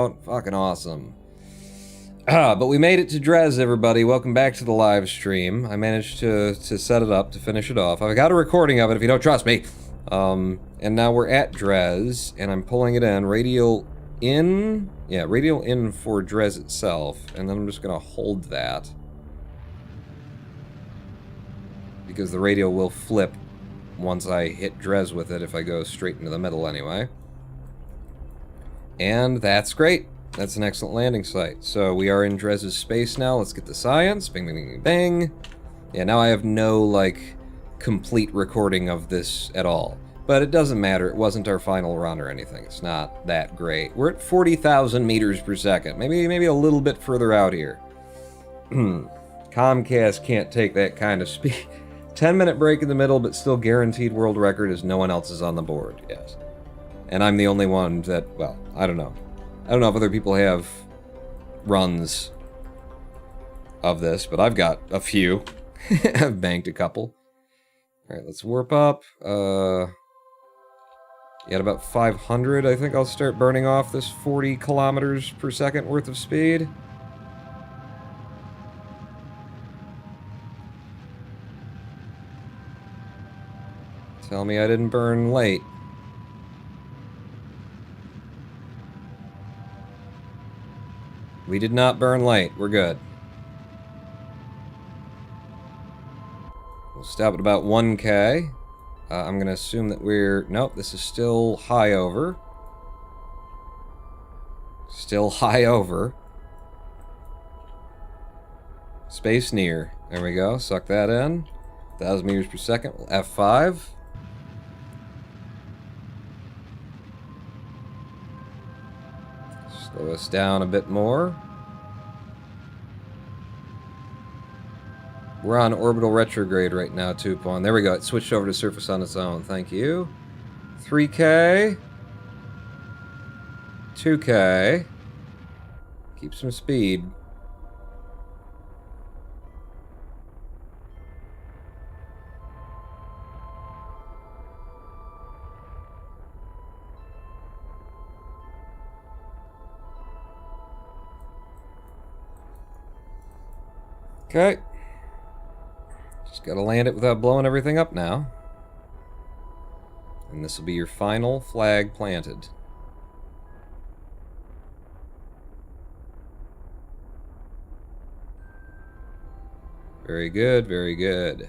Fucking awesome. But we made it to Dres, everybody. Welcome back to the live stream. I managed to set it up, to finish it off. I've got a recording of it if you don't trust me. And now we're at Dres, and I'm pulling it in. Radial in? Yeah, radial in for Dres itself. And then I'm just gonna hold that. Because the radial will flip once I hit Dres with it if I go straight into the middle anyway. And that's great. That's an excellent landing site. So we are in Dres's space now. Let's get the science. Bing, bing, bing, bang. Yeah, now I have no, like, complete recording of this at all. But it doesn't matter. It wasn't our final run or anything. It's not that great. We're at 40,000 meters per second. Maybe a little bit further out here. Comcast can't take that kind of speed. 10-minute break in the middle, but still guaranteed world record as no one else is on the board. Yes. And I'm the only one that, well, I don't know. I don't know if other people have runs of this, but I've got a few. I've banked a couple. Alright, let's warp up. Yeah, at about 500, I think I'll start burning off this 40 kilometers per second worth of speed. Tell me I didn't burn late. We did not burn late. We're good. We'll stop at about 1K. I'm going to assume that we're... Nope, this is still high over. Still high over. Space near. There we go. Suck that in. 1,000 meters per second. We'll F5. Slow us down a bit more. We're on orbital retrograde right now, 2-point. There we go. It switched over to surface on its own. Thank you. 3K. 2K. Keep some speed. Okay. Just gotta land it without blowing everything up now. And this will be your final flag planted. Very good, very good.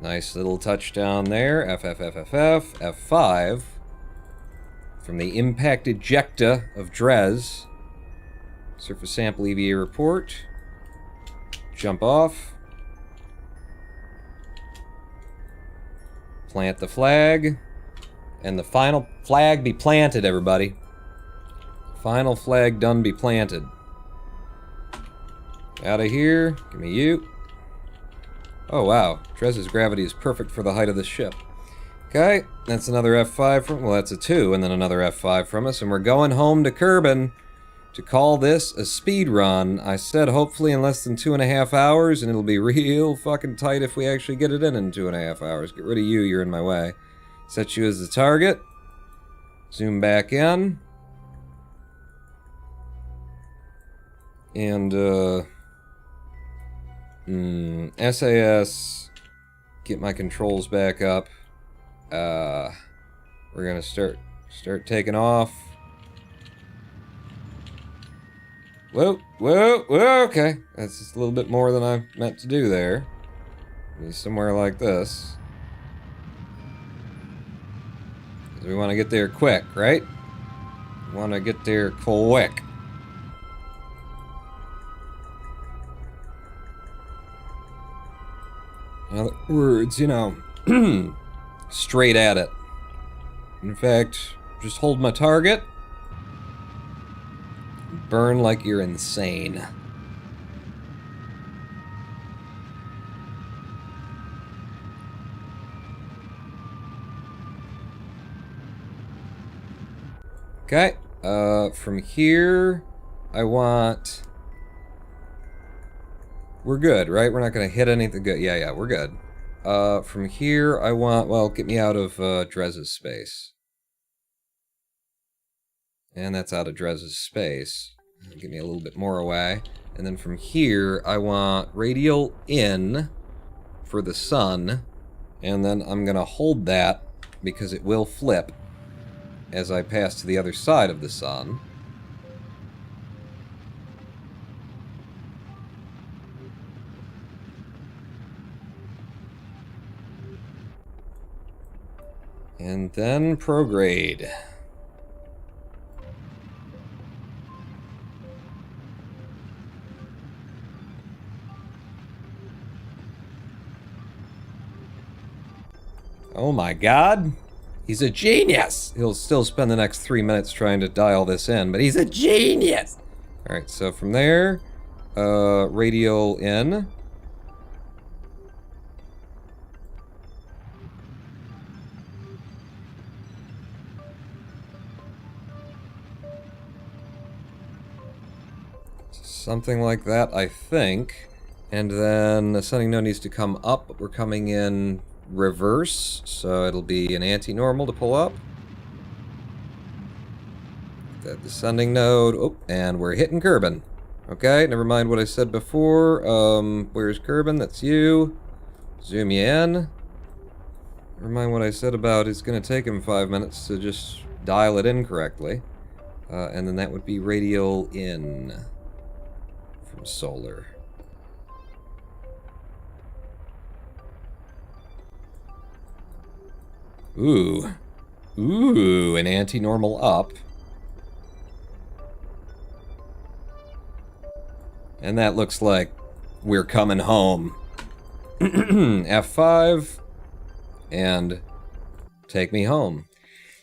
Nice little touchdown there. F5. From the impact ejecta of Dres. Surface sample EVA report. Jump off. Plant the flag. And the final flag be planted, everybody. Final flag done be planted. Out of here. Give me you. Oh, wow. Dres's gravity is perfect for the height of this ship. Okay, that's another F5 from... Well, that's a 2, and then another F5 from us, and we're going home to Kerbin to call this a speed run. I said hopefully in less than 2.5 hours, and it'll be real fucking tight if we actually get it in 2.5 hours. Get rid of you, you're in my way. Set you as the target. Zoom back in. And, SAS. Get my controls back up. We're gonna start taking off. Whoa, okay. That's just a little bit more than I meant to do there. Maybe somewhere like this. 'Cause we want to get there quick, right? We want to get there quick. In other words, you know, straight at it. In fact, just hold my target. Burn like you're insane. Okay, from here, I want... We're good, right? We're not gonna hit anything good. Yeah, we're good. From here, I want, well, get me out of Drez's space. And that's out of Drez's space. Get me a little bit more away. And then from here, I want radial in for the sun. And then I'm going to hold that because it will flip as I pass to the other side of the sun. And then prograde. Oh my god. He's a genius! He'll still spend the next 3 minutes trying to dial this in, but he's a genius! Alright, so from there, radial in. Something like that, I think. And then the ascending node needs to come up, but we're coming in reverse, so it'll be an anti-normal to pull up. That descending node, oh, and we're hitting Kerbin. Okay, never mind what I said before. Where's Kerbin? That's you. Zoom you in. Never mind what I said about it's gonna take him 5 minutes to just dial it in correctly. And then that would be radial in from solar. Ooh. Ooh, an anti-normal up. And that looks like we're coming home. F5. And take me home.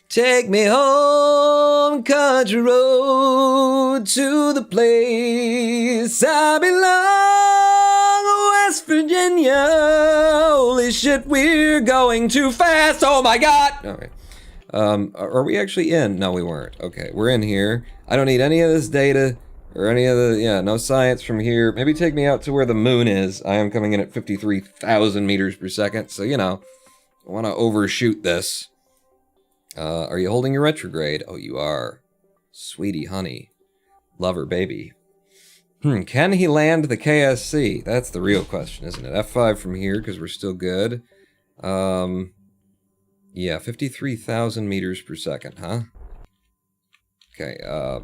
Take me home, country road, to the place I belong, West Virginia. Holy shit, we're going too fast. Oh my god. Okay. Are we actually in? No, we weren't. Okay, we're in here. I don't need any of this data or any of the, yeah, no science from here. Maybe take me out to where the moon is. I am coming in at 53,000 meters per second, so, you know, I want to overshoot this. Are you holding your retrograde? Oh, you are. Sweetie honey. Lover baby. Can he land the KSC? That's the real question, isn't it? F5 from here, because we're still good. Yeah, 53,000 meters per second, huh? Okay, I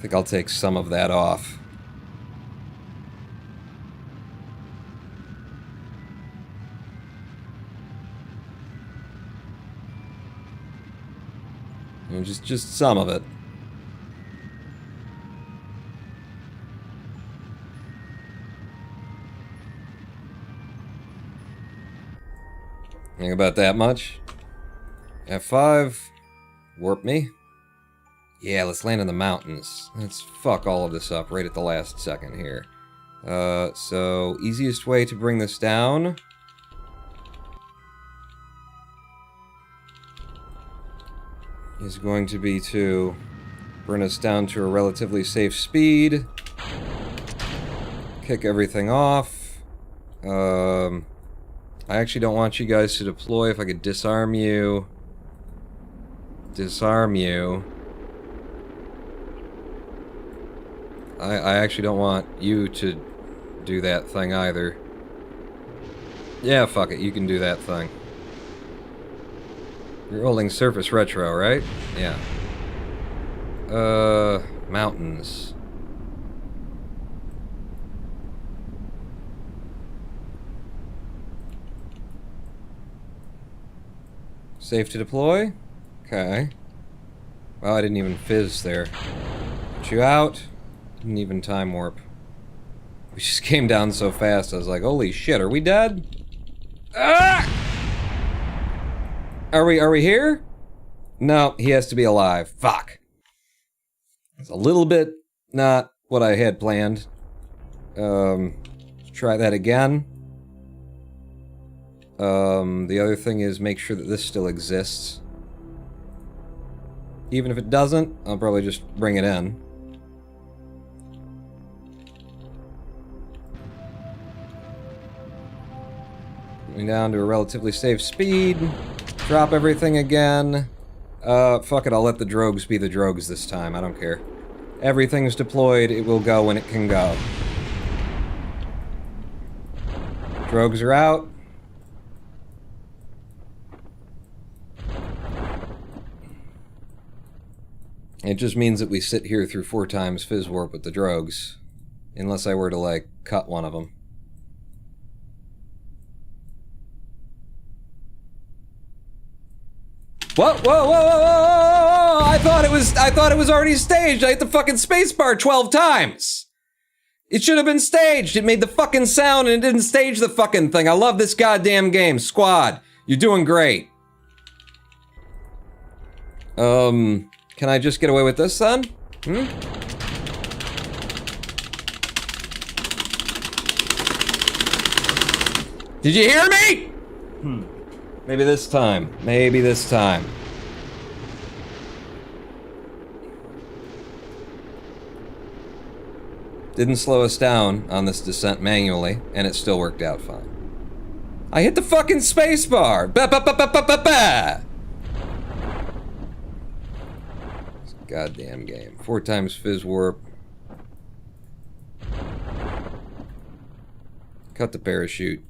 think I'll take some of that off. Just some of it. Think about that much. F5. Warp me. Yeah, let's land in the mountains. Let's fuck all of this up right at the last second here. So, easiest way to bring this down is going to be to bring us down to a relatively safe speed. Kick everything off. I actually don't want you guys to deploy. If I could disarm you. Disarm you. I actually don't want you to do that thing either. Yeah, fuck it. You can do that thing. You're holding surface retro, right? Yeah. Mountains. Safe to deploy? Okay. Well, I didn't even fizz there. Put you out. Didn't even time warp. We just came down so fast, I was like, holy shit, are we dead? Ah! Are we here? No, he has to be alive. Fuck. It's a little bit not what I had planned. Try that again. The other thing is make sure that this still exists. Even if it doesn't, I'll probably just bring it in. me down to a relatively safe speed. Drop everything again. Fuck it, I'll let the drogues be the drogues this time, I don't care. Everything's deployed, it will go when it can go. Drogues are out. It just means that we sit here through 4 times Fizz Warp with the drogues. Unless I were to, like, cut one of them. Whoa, whoa, whoa, whoa, whoa, whoa, whoa! I thought it was already staged. I hit the fucking spacebar 12 times. It should have been staged. It made the fucking sound and it didn't stage the fucking thing. I love this goddamn game. Squad, you're doing great. Can I just get away with this, son? Hmm? Did you hear me? Maybe this time. Maybe this time. Didn't slow us down on this descent manually, and it still worked out fine. I hit the fucking spacebar! Ba-ba-ba-ba-ba-ba-ba! This goddamn game. 4 times Fizz Warp. Cut the parachute.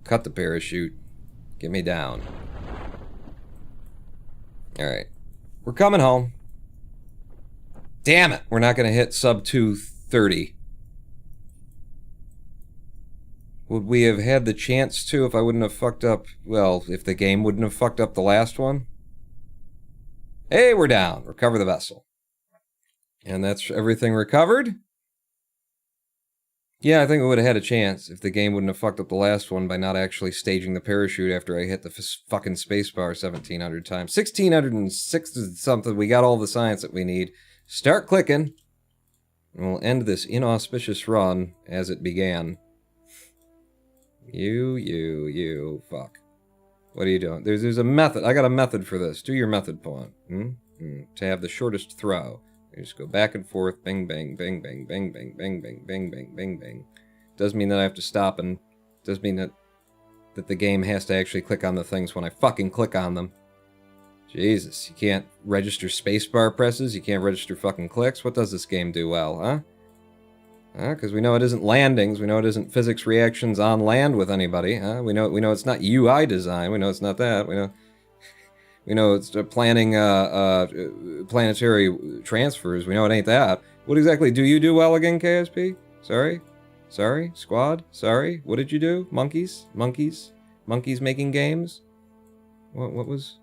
Cut the parachute. Get me down. Alright. We're coming home. Damn it! We're not gonna hit sub 230. Would we have had the chance to if I wouldn't have fucked up... Well, if the game wouldn't have fucked up the last one? Hey, we're down. Recover the vessel. And that's everything recovered? Yeah, I think we would have had a chance if the game wouldn't have fucked up the last one by not actually staging the parachute after I hit the fucking spacebar 1,700 times. 1,606 or something. We got all the science that we need. Start clicking. And we'll end this inauspicious run as it began. You, fuck. What are you doing? There's a method. I got a method for this. Do your method point. To have the shortest throw. You just go back and forth, bing, bang, bing, bang, bing, bang, bing, bang, bing, bang, bing, bang. Does mean that I have to stop and does mean that the game has to actually click on the things when I fucking click on them. Jesus, you can't register spacebar presses, you can't register fucking clicks. What does this game do well, huh? Because we know it isn't landings, we know it isn't physics reactions on land with anybody, huh? We know it's not UI design, we know it's not that, we know it's planning planetary transfers. We know it ain't that. What exactly do you do well again, KSP? Sorry? Sorry? Squad? Sorry? What did you do? Monkeys? Monkeys? Monkeys making games? What was...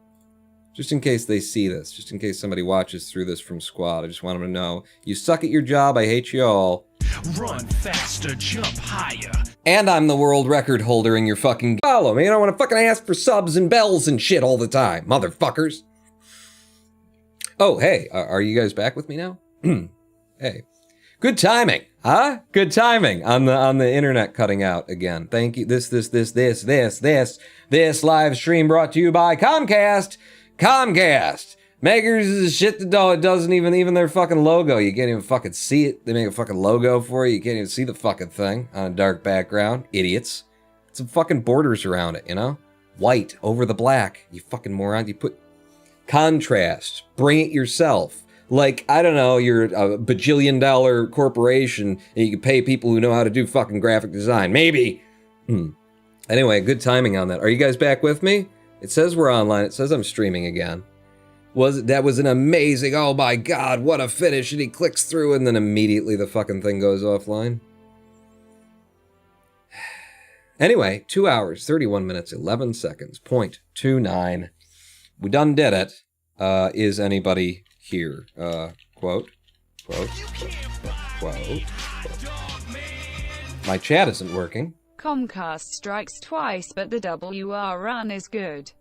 Just in case they see this. Just in case somebody watches through this from Squad. I just want them to know. You suck at your job. I hate you all. Run faster, jump higher. And I'm the world record holder in your fucking... Follow me. I don't want to fucking ask for subs and bells and shit all the time. Motherfuckers. Oh, hey. Are you guys back with me now? Hey. Good timing. Huh? Good timing on the internet cutting out again. Thank you. This live stream brought to you by Comcast. Comcast. Makers of shit that doesn't even their fucking logo. You can't even fucking see it. They make a fucking logo for you. You can't even see the fucking thing on a dark background. Idiots. Put some fucking borders around it, you know? White over the black. You fucking moron. You put contrast. Bring it yourself. Like, I don't know, you're a bajillion-dollar corporation and you can pay people who know how to do fucking graphic design. Maybe. Anyway, good timing on that. Are you guys back with me? It says we're online. It says I'm streaming again. That was an amazing, oh my god, what a finish. And he clicks through and then immediately the fucking thing goes offline. Anyway, 2 hours, 31 minutes, 11 seconds, 0.29. We done did it. Is anybody here? Quote. My chat isn't working. Comcast strikes twice, but the WR run is good.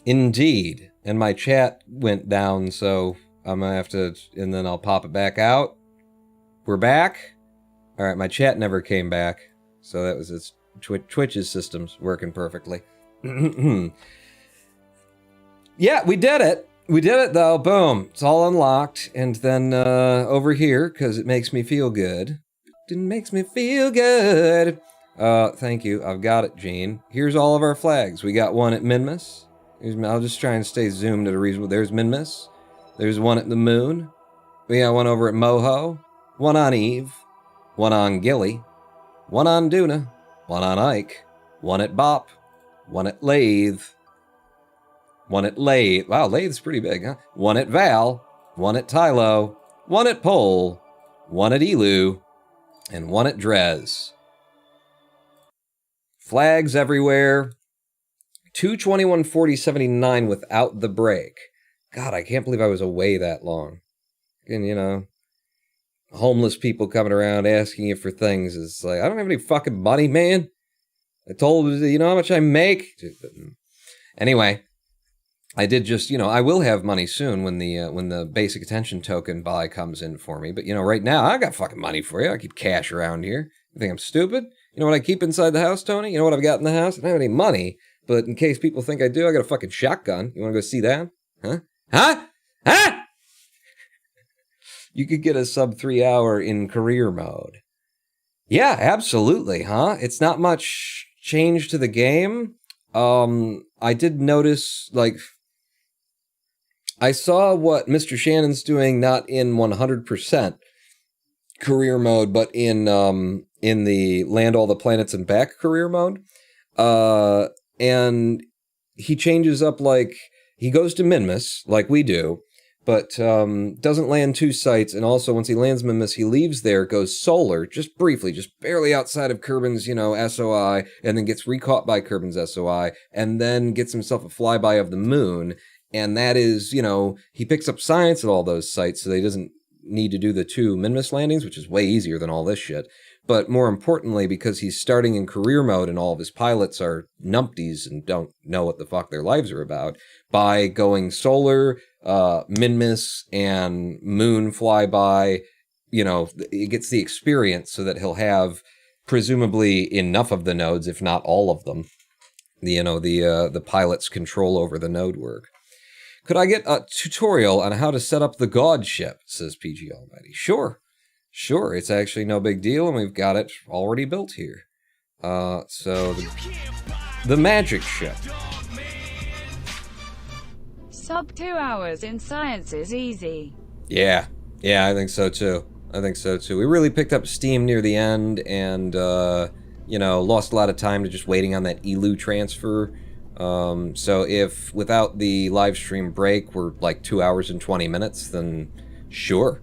Indeed. And my chat went down, so I'm gonna have to, and then I'll pop it back out. We're back. Alright, my chat never came back. So that was its Twitch's systems working perfectly. Yeah, we did it. We did it though. Boom. It's all unlocked. And then over here, because it makes me feel good. It makes me feel good. Thank you. I've got it, Gene. Here's all of our flags. We got one at Minmus. I'll just try and stay zoomed at a reasonable... There's Minmus. There's one at the moon. We got one over at Moho. One on Eve. One on Gilly. One on Duna. One on Ike. One at Bop. One at Lathe. One at Lathe. Wow, Lathe's pretty big, huh? One at Val. One at Tylo. One at Pole. One at Elu. And one at Drez. Flags everywhere. 221-40-79 without the break. God, I can't believe I was away that long. And, you know, homeless people coming around asking you for things. It's like, I don't have any fucking money, man. I told you know how much I make? Anyway, I did just, you know, I will have money soon when the basic attention token buy comes in for me. But, you know, right now, I got fucking money for you. I keep cash around here. You think I'm stupid? You know what I keep inside the house, Tony? You know what I've got in the house? I don't have any money, but in case people think I do, I got a fucking shotgun. You want to go see that? Huh? Huh? Huh? You could get a sub 3 hour in career mode. Yeah, absolutely, huh? It's not much change to the game. I did notice, like, I saw what Mr. Shannon's doing, not in 100% career mode, but in the Land All the Planets and Back career mode. And he changes up, like, he goes to Minmus, like we do, but doesn't land 2 sites, and also once he lands Minmus, he leaves there, goes solar, just briefly, just barely outside of Kerbin's, you know, SOI, and then gets recaught by Kerbin's SOI, and then gets himself a flyby of the moon, and that is, you know, he picks up science at all those sites, so that he doesn't need to do the 2 Minmus landings, which is way easier than all this shit. But more importantly, because he's starting in career mode and all of his pilots are numpties and don't know what the fuck their lives are about, by going solar, Minmus, and moon flyby, you know, he gets the experience so that he'll have presumably enough of the nodes, if not all of them, the pilot's control over the node work. Could I get a tutorial on how to set up the God ship, says PG Almighty. Sure, it's actually no big deal, and we've got it already built here. So, the magic ship. Sub 2 hours in science is easy. Yeah, I think so too. We really picked up steam near the end, and, you know, lost a lot of time to just waiting on that Elu transfer. So if, without the live stream break, we're like 2 hours and 20 minutes, then sure,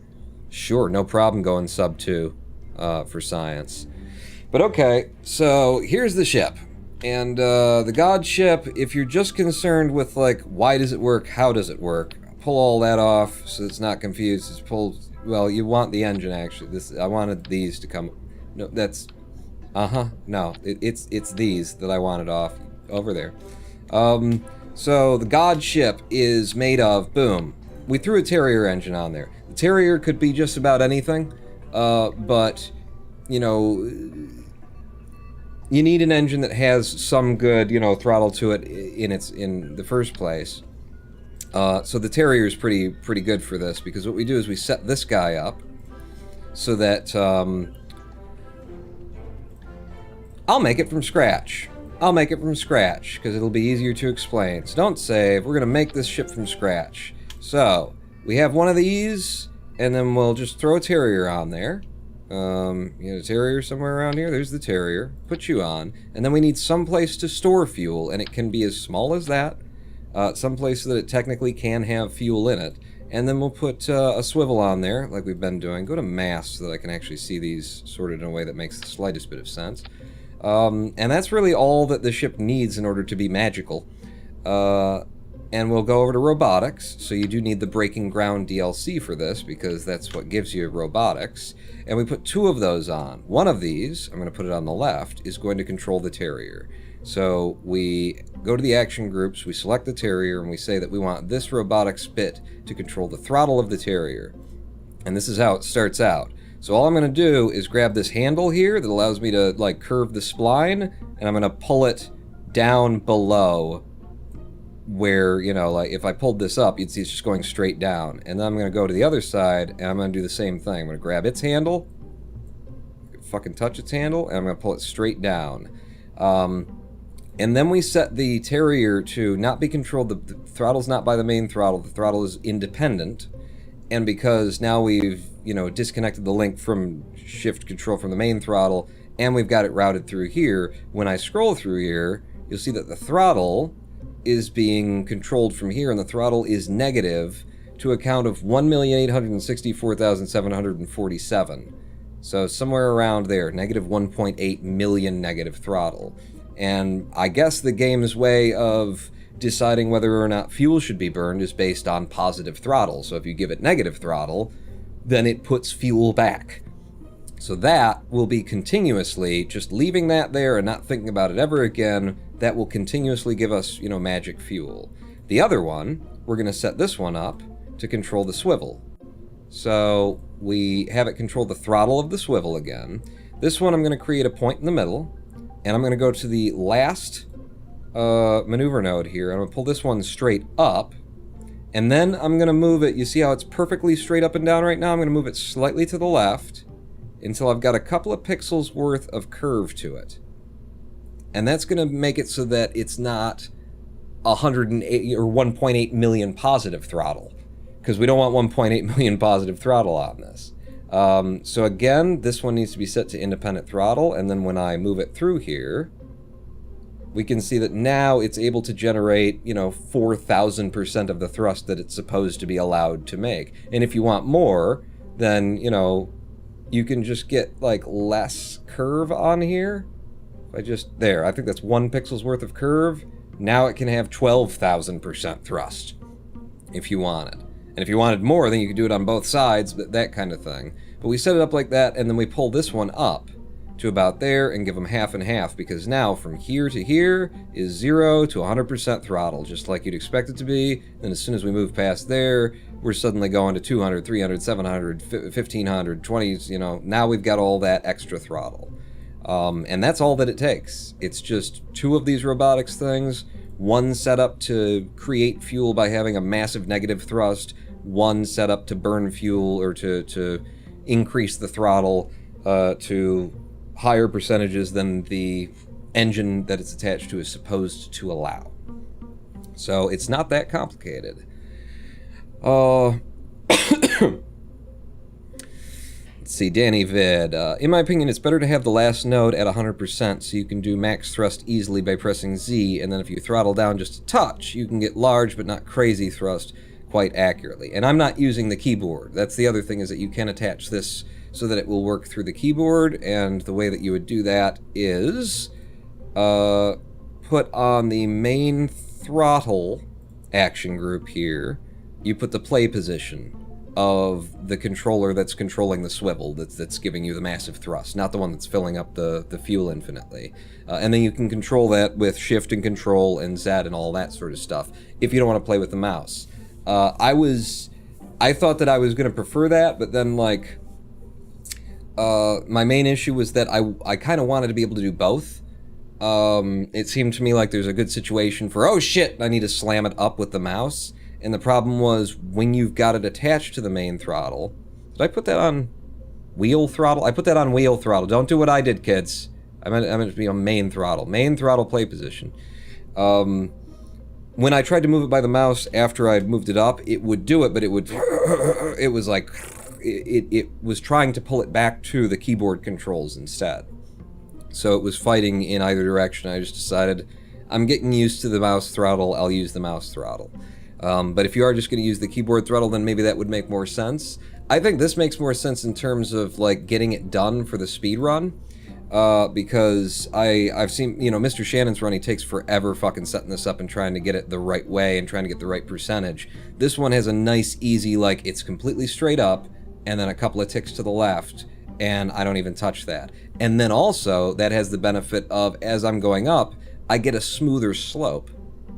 no problem going sub 2 for science. But okay, so here's the ship. And the God ship, if you're just concerned with, like, why does it work, how does it work, pull all that off so it's not confused. It's pulled, well, you want the engine, actually. I wanted these to come, no, that's, no, it's these that I wanted off, over there. So the God ship is made of, boom, we threw a Terrier engine on there. The Terrier could be just about anything, but, you know, you need an engine that has some good, you know, throttle to it in the first place. So the Terrier is pretty good for this, because what we do is we set this guy up so that, I'll make it from scratch. Because it'll be easier to explain. So don't save. We're going to make this ship from scratch. So, we have one of these, and then we'll just throw a Terrier on there. You know, a Terrier somewhere around here? There's the Terrier. Put you on. And then we need some place to store fuel, and it can be as small as that. Some place so that it technically can have fuel in it. And then we'll put a swivel on there, like we've been doing. Go to mass so that I can actually see these sorted in a way that makes the slightest bit of sense. And that's really all that the ship needs in order to be magical. And we'll go over to robotics, so you do need the Breaking Ground DLC for this, because that's what gives you robotics. And we put 2 of those on. One of these, I'm going to put it on the left, is going to control the Terrier. So we go to the action groups, we select the Terrier, and we say that we want this robotics bit to control the throttle of the Terrier. And this is how it starts out. So all I'm going to do is grab this handle here that allows me to, like, curve the spline, and I'm going to pull it down below where, you know, like, if I pulled this up, you'd see it's just going straight down. And then I'm going to go to the other side, and I'm going to do the same thing. I'm going to grab its handle, fucking touch its handle, and I'm going to pull it straight down. And then we set the Terrier to not be controlled. The throttle's not by the main throttle. The throttle is independent. And because now we've, disconnected the link from shift control from the main throttle, and we've got it routed through here, when I scroll through here, you'll see that the throttle is being controlled from here, and the throttle is negative to a count of 1,864,747. So somewhere around there, negative 1.8 million negative throttle. And I guess the game's way of deciding whether or not fuel should be burned is based on positive throttle. So if you give it negative throttle, then it puts fuel back. So that will be continuously, just leaving that there and not thinking about it ever again, that will continuously give us, magic fuel. The other one, we're going to set this one up to control the swivel. So we have it control the throttle of the swivel again. This one I'm going to create a point in the middle, and I'm going to go to the last maneuver node here. I'm going to pull this one straight up, and then I'm going to move it. You see how it's perfectly straight up and down right now? I'm going to move it slightly to the left until I've got a couple of pixels worth of curve to it. And that's going to make it so that it's not 108 or 1.8 million positive throttle, because we don't want 1.8 million positive throttle on this. So again, this one needs to be set to independent throttle, and then when I move it through here, we can see that now it's able to generate, 4,000% of the thrust that it's supposed to be allowed to make. And if you want more, then, you can just get, less curve on here. I think that's 1 pixel's worth of curve. Now it can have 12,000% thrust, if you want it. And if you wanted more, then you could do it on both sides, but that kind of thing. But we set it up like that, and then we pull this one up to about there and give them half and half, because now from here to here is 0 to 100% throttle, just like you'd expect it to be. Then as soon as we move past there, we're suddenly going to 200, 300, 700, 1500, 20s, now we've got all that extra throttle. And that's all that it takes. It's just 2 of these robotics things, one set up to create fuel by having a massive negative thrust, one set up to burn fuel or to increase the throttle to higher percentages than the engine that it's attached to is supposed to allow. So it's not that complicated. Let's see, Danny Vid. In my opinion, it's better to have the last node at 100% so you can do max thrust easily by pressing Z, and then if you throttle down just a touch, you can get large but not crazy thrust quite accurately. And I'm not using the keyboard. That's the other thing, is that you can attach this so that it will work through the keyboard, and the way that you would do that is put on the main throttle action group here, you put the play position of the controller that's controlling the swivel, that's giving you the massive thrust, not the one that's filling up the fuel infinitely. And then you can control that with shift and control and Z and all that sort of stuff if you don't want to play with the mouse. I thought that I was going to prefer that, but then my main issue was that I kind of wanted to be able to do both. It seemed to me like there's a good situation for, oh shit, I need to slam it up with the mouse. And the problem was, when you've got it attached to the main throttle... Did I put that on wheel throttle? I put that on wheel throttle. Don't do what I did, kids. I meant it to be on main throttle. Main throttle play position. When I tried to move it by the mouse after I'd moved it up, it would do it, but it would... It was like... It was trying to pull it back to the keyboard controls instead. So it was fighting in either direction. I just decided, I'm getting used to the mouse throttle, I'll use the mouse throttle. But if you are just going to use the keyboard throttle, then maybe that would make more sense. I think this makes more sense in terms of getting it done for the speedrun. Because I've seen, Mr. Shannon's run, he takes forever fucking setting this up and trying to get it the right way and trying to get the right percentage. This one has a nice, easy, it's completely straight up, and then a couple of ticks to the left, and I don't even touch that. And then also, that has the benefit of, as I'm going up, I get a smoother slope,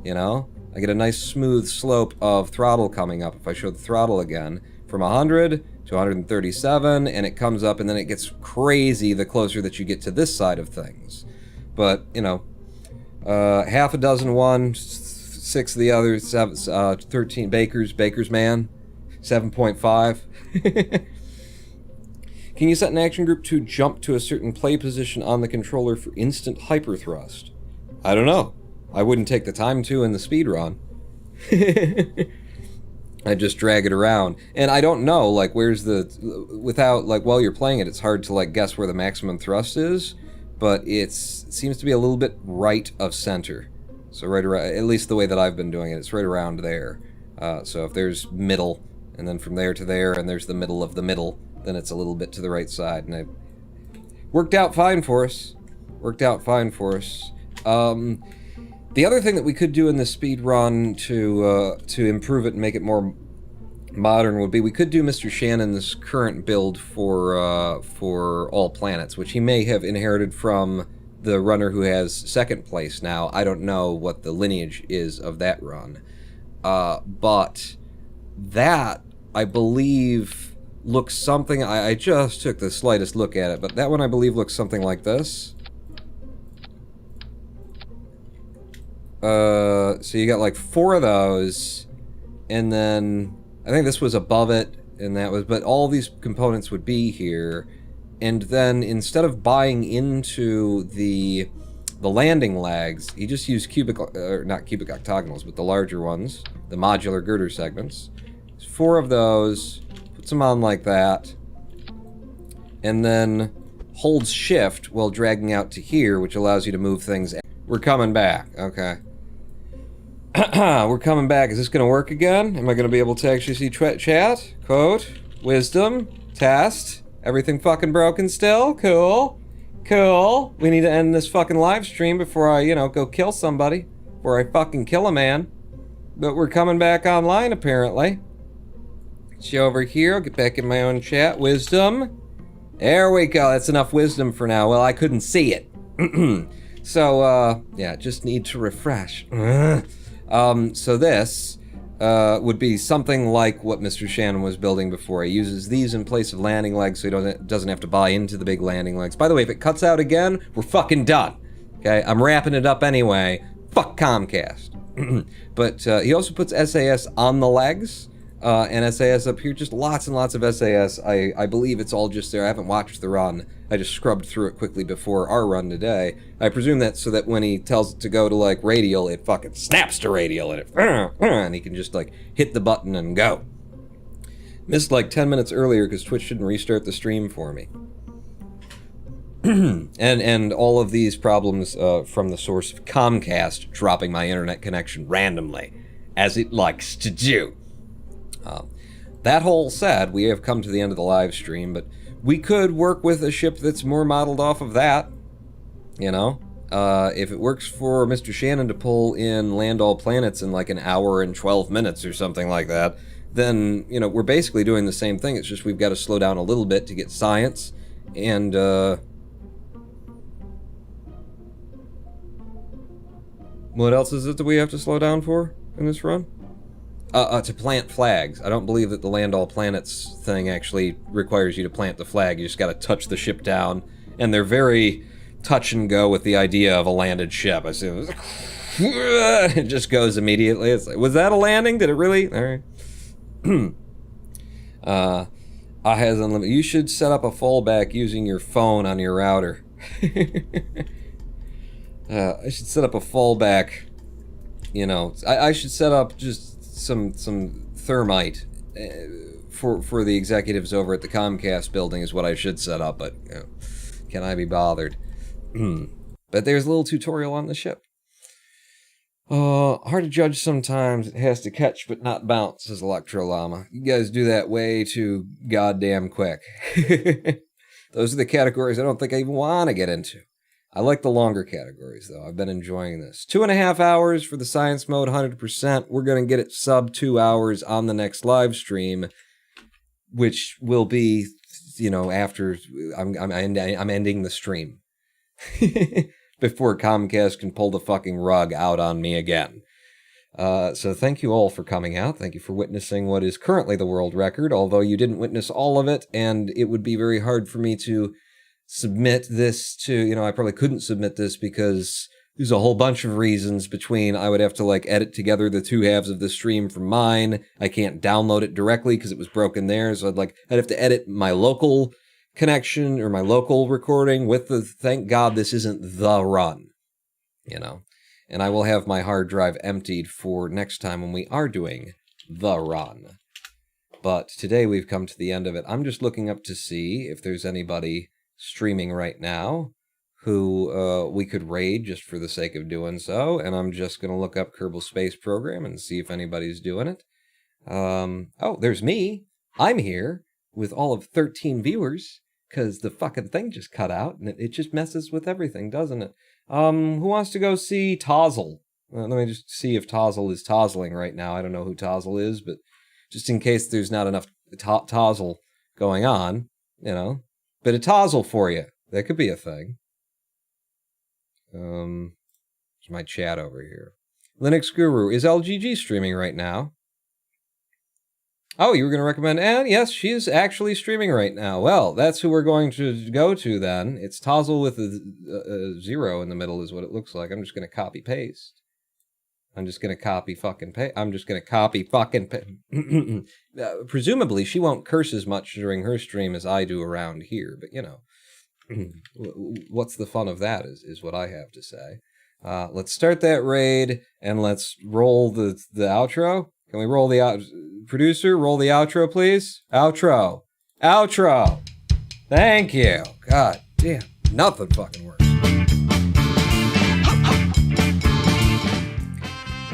I get a nice smooth slope of throttle coming up. If I show the throttle again, from 100 to 137, and it comes up, and then it gets crazy the closer that you get to this side of things. But, half a dozen one, 6 of the other, 13 Baker's man, 7.5. Can you set an action group to jump to a certain play position on the controller for instant hyperthrust? I don't know. I wouldn't take the time to in the speedrun. I just drag it around. And I don't know, like, where's the... Without, like, while you're playing it, it's hard to, like, guess where the maximum thrust is. But it seems to be a little bit right of center. So right around... At least the way that I've been doing it, it's right around there. So if there's middle, and then from there to there, and there's the middle of the middle, then it's a little bit to the right side. And it worked out fine for us. Worked out fine for us. The other thing that we could do in the speed run to improve it and make it more modern would be we could do Mr. Shannon's current build for all planets, which he may have inherited from the runner who has second place now. I don't know what the lineage is of that run, but that I believe looks something. I just took the slightest look at it, but that one I believe looks something like this. So you got like 4 of those, and then I think this was above it, and that was, but all these components would be here, and then instead of buying into the landing legs, he just used cubic, not cubic octagonals, but the larger ones, the modular girder segments. 4 of those, puts them on like that, and then holds shift while dragging out to here, which allows you to move things. We're coming back, okay. We're coming back. Is this going to work again? Am I going to be able to actually see chat? Quote, wisdom, test, everything fucking broken still? Cool. Cool. We need to end this fucking live stream before I, you know, go kill somebody. Before I fucking kill a man. But we're coming back online, apparently. See over here. I'll get back in my own chat. Wisdom. There we go. That's enough wisdom for now. Well, I couldn't see it. So, yeah, just need to refresh. So this would be something like what Mr. Shannon was building before. He uses these in place of landing legs so he doesn't have to buy into the big landing legs. By the way, if it cuts out again, we're fucking done. Okay, I'm wrapping it up anyway. Fuck Comcast. But he also puts SAS on the legs. And SAS up here, just lots and lots of SAS. I believe it's all just there. I haven't watched the run. I just scrubbed through it quickly before our run today. I presume that's so that when he tells it to go to, like, radial, it fucking snaps to radial, and and he can just, like, hit the button and go. Missed, like, 10 minutes earlier because Twitch didn't restart the stream for me. and all of these problems from the source of Comcast dropping my internet connection randomly, as it likes to do. That whole said, we have come to the end of the live stream, but we could work with a ship that's more modeled off of that, you know? If it works for Mr. Shannon to pull in Land All Planets in like an hour and 12 minutes or something like that, then, you know, we're basically doing the same thing. It's just we've got to slow down a little bit to get science, and, what else is it that we have to slow down for in this run? To plant flags. I don't believe that the Land All Planets thing actually requires you to plant the flag. You just gotta touch the ship down. And they're very touch and go with the idea of a landed ship. I see it just goes immediately. It's like, was that a landing? Did it really? Alright. has unlimited. You should set up a fallback using your phone on your router. I should set up a fallback. You know, I should set up just some thermite for the executives over at the Comcast building is what I should set up, but you know, can I be bothered? But there's a little tutorial on the ship. Hard to judge sometimes. It has to catch but not bounce, says Electrolama. You guys do that way too goddamn quick. Those are the categories I don't think I even want to get into. I like the longer categories, though. I've been enjoying this. 2.5 hours for the science mode, 100%. We're going to get it sub 2 hours on the next live stream, which will be, you know, after I'm ending the stream. Before Comcast can pull the fucking rug out on me again. So thank you all for coming out. Thank you for witnessing what is currently the world record, although you didn't witness all of it, and it would be very hard for me to submit this to, you know, I probably couldn't submit this because there's a whole bunch of reasons between I would have to, like, edit together the two halves of the stream from mine. I can't download it directly because it was broken there, so I'd have to edit my local connection or my local recording with the, thank God this isn't the run, you know. And I will have my hard drive emptied for next time when we are doing the run. But today we've come to the end of it. I'm just looking up to see if there's anybody streaming right now who we could raid just for the sake of doing so. And I'm just going to look up Kerbal Space Program and see if anybody's doing it. Oh, there's me. I'm here with all of 13 viewers because the fucking thing just cut out and it just messes with everything, doesn't it? Who wants to go see Tozzle? Let me just see if Tozzle is tozzling right now. I don't know who Tozzle is, but just in case there's not enough Tozzle going on, you know. Bit of Tozzle for you. That could be a thing. There's my chat over here. Linux Guru, is LGG streaming right now? Oh, you were going to recommend Anne? Yes, she is actually streaming right now. Well, that's who we're going to go to then. It's Tozzle with a 0 in the middle is what it looks like. I'm just going to copy paste. I'm just going to copy fucking paste. I'm just going to copy fucking paste. Presumably, she won't curse as much during her stream as I do around here. But, you know, what's the fun of that is what I have to say. Let's start that raid and let's roll the outro. Can we roll the producer? Roll the outro, please. Outro. Thank you. God damn, nothing fucking works.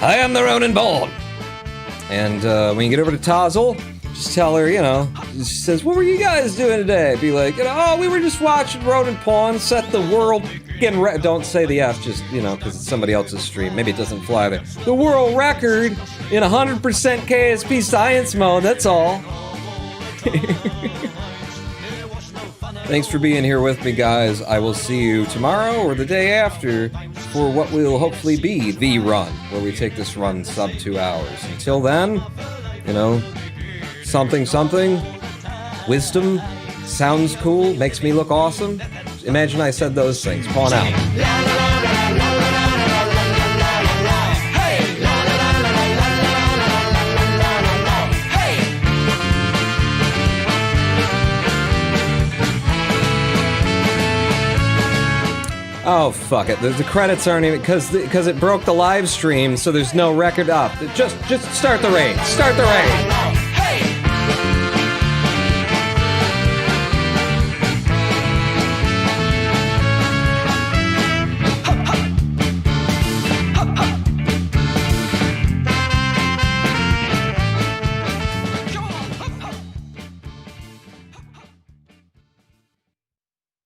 I am the Ronin Bone. And when you get over to Tozzle, just tell her, you know, she says, what were you guys doing today? Be like, you know, oh, we were just watching Ronin Pawn set the world. Again, don't say the F, just, you know, because it's somebody else's stream. Maybe it doesn't fly there. The world record in 100% KSP science mode, that's all. Thanks for being here with me, guys. I will see you tomorrow or the day after for what will hopefully be the run, where we take this run sub 2 hours. Until then, you know, something, wisdom, sounds cool, makes me look awesome. Imagine I said those things. Pawn out. Oh, fuck it. The credits aren't even... Because it broke the live stream, so there's no record up. Just start the raid. Start the raid.